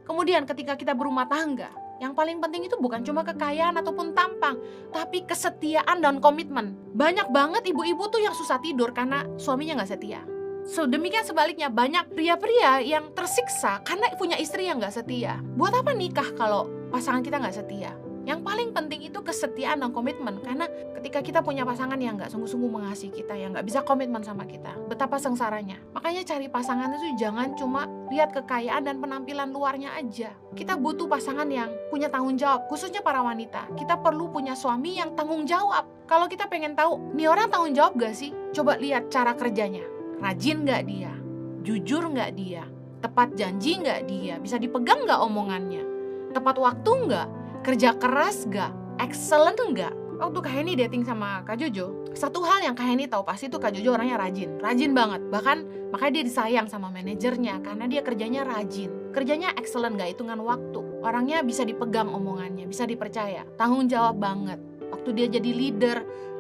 Kemudian ketika kita berumah tangga, yang paling penting itu bukan cuma kekayaan ataupun tampang, tapi kesetiaan dan komitmen. Banyak banget ibu-ibu tuh yang susah tidur karena suaminya nggak setia. Demikian sebaliknya, banyak pria-pria yang tersiksa karena punya istri yang gak setia. Buat apa nikah kalau pasangan kita gak setia? Yang paling penting itu kesetiaan dan komitmen. Karena ketika kita punya pasangan yang gak sungguh-sungguh mengasihi kita, yang gak bisa komitmen sama kita, betapa sengsaranya. Makanya cari pasangan itu jangan cuma lihat kekayaan dan penampilan luarnya aja. Kita butuh pasangan yang punya tanggung jawab, khususnya para wanita. Kita perlu punya suami yang tanggung jawab. Kalau kita pengen tahu, nih orang tanggung jawab gak sih? Coba lihat cara kerjanya. Rajin gak dia? Jujur gak dia? Tepat janji gak dia? Bisa dipegang gak omongannya? Tepat waktu gak? Kerja keras gak? Excellent gak? Waktu Kak Heni dating sama Kak Jojo, satu hal yang Kak Heni tahu pasti tuh Kak Jojo orangnya rajin. Rajin banget. Bahkan makanya dia disayang sama manajernya karena dia kerjanya rajin. Kerjanya excellent, gak hitungan waktu. Orangnya bisa dipegang omongannya, bisa dipercaya. Tanggung jawab banget. Waktu dia jadi leader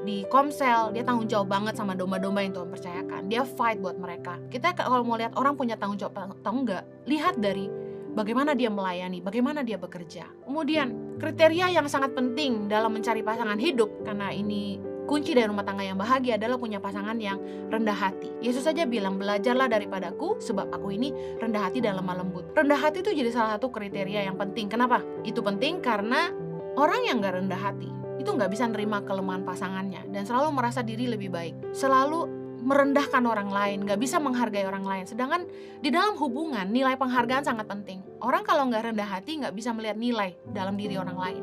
di Komsel, dia tanggung jawab banget sama domba-domba yang Tuhan percayakan. Dia fight buat mereka. Kita kalau mau lihat orang punya tanggung jawab atau enggak, lihat dari bagaimana dia melayani, bagaimana dia bekerja. Kemudian, kriteria yang sangat penting dalam mencari pasangan hidup, karena ini kunci dari rumah tangga yang bahagia adalah punya pasangan yang rendah hati. Yesus saja bilang, belajarlah daripadaku sebab aku ini rendah hati dan lemah lembut. Rendah hati itu jadi salah satu kriteria yang penting. Kenapa? Itu penting karena orang yang gak rendah hati itu nggak bisa nerima kelemahan pasangannya dan selalu merasa diri lebih baik, selalu merendahkan orang lain, nggak bisa menghargai orang lain. Sedangkan di dalam hubungan nilai penghargaan sangat penting. Orang kalau nggak rendah hati nggak bisa melihat nilai dalam diri orang lain.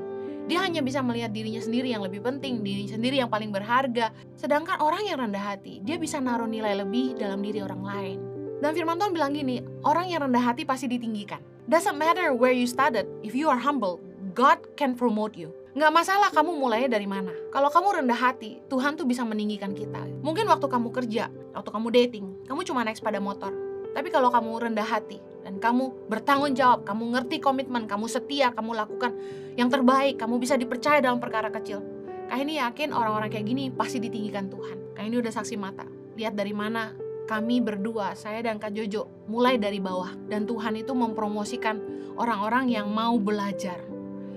Dia hanya bisa melihat dirinya sendiri yang lebih penting, diri sendiri yang paling berharga. Sedangkan orang yang rendah hati, dia bisa naruh nilai lebih dalam diri orang lain. Dan firman Tuhan bilang gini, orang yang rendah hati pasti ditinggikan. Doesn't matter where you started, if you are humble, God can promote you. Nggak masalah kamu mulainya dari mana. Kalau kamu rendah hati, Tuhan tuh bisa meninggikan kita. Mungkin waktu kamu kerja, waktu kamu dating, kamu cuma naik sepeda motor. Tapi kalau kamu rendah hati dan kamu bertanggung jawab, kamu ngerti komitmen, kamu setia, kamu lakukan yang terbaik, kamu bisa dipercaya dalam perkara kecil. Kak ini yakin orang-orang kayak gini pasti ditinggikan Tuhan. Kak ini udah saksi mata. Lihat dari mana kami berdua, saya dan Kak Jojo, mulai dari bawah. Dan Tuhan itu mempromosikan orang-orang yang mau belajar.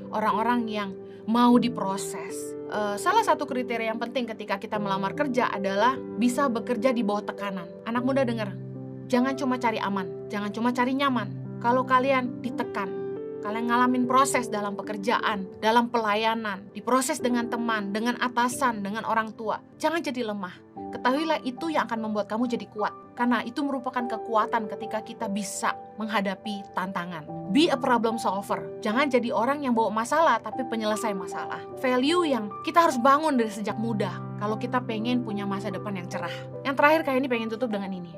Orang-orang yang mau diproses. Salah satu kriteria yang penting ketika kita melamar kerja adalah bisa bekerja di bawah tekanan. Anak muda dengar, jangan cuma cari aman, jangan cuma cari nyaman. Kalau kalian ditekan, kalian ngalamin proses dalam pekerjaan, dalam pelayanan, diproses dengan teman, dengan atasan, dengan orang tua, jangan jadi lemah. Ketahuilah itu yang akan membuat kamu jadi kuat. Karena itu merupakan kekuatan ketika kita bisa menghadapi tantangan. Be a problem solver. Jangan jadi orang yang bawa masalah, tapi penyelesai masalah. Value yang kita harus bangun dari sejak muda. Kalau kita pengen punya masa depan yang cerah. Yang terakhir kayak ini pengen tutup dengan ini.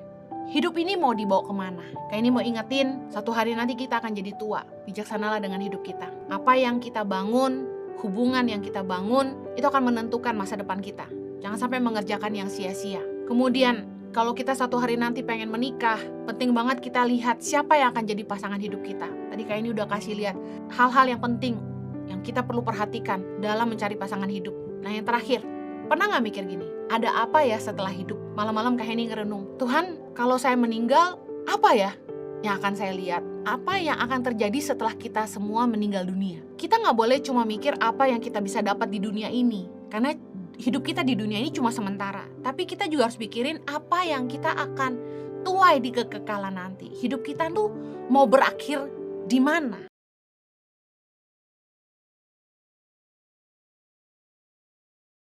Hidup ini mau dibawa kemana? Kayak ini mau ingetin, satu hari nanti kita akan jadi tua. Bijaksanalah dengan hidup kita. Apa yang kita bangun, hubungan yang kita bangun, itu akan menentukan masa depan kita. Jangan sampai mengerjakan yang sia-sia. Kemudian, kalau kita satu hari nanti pengen menikah, penting banget kita lihat siapa yang akan jadi pasangan hidup kita. Tadi Kak ini udah kasih lihat hal-hal yang penting yang kita perlu perhatikan dalam mencari pasangan hidup. Nah yang terakhir, pernah gak mikir gini? Ada apa ya setelah hidup? Malam-malam Kak ini ngerenung. Tuhan, kalau saya meninggal, apa ya yang akan saya lihat? Apa yang akan terjadi setelah kita semua meninggal dunia? Kita gak boleh cuma mikir apa yang kita bisa dapat di dunia ini. Karena hidup kita di dunia ini cuma sementara. Tapi kita juga harus pikirin apa yang kita akan tuai di kekekalan nanti. Hidup kita tuh mau berakhir di mana?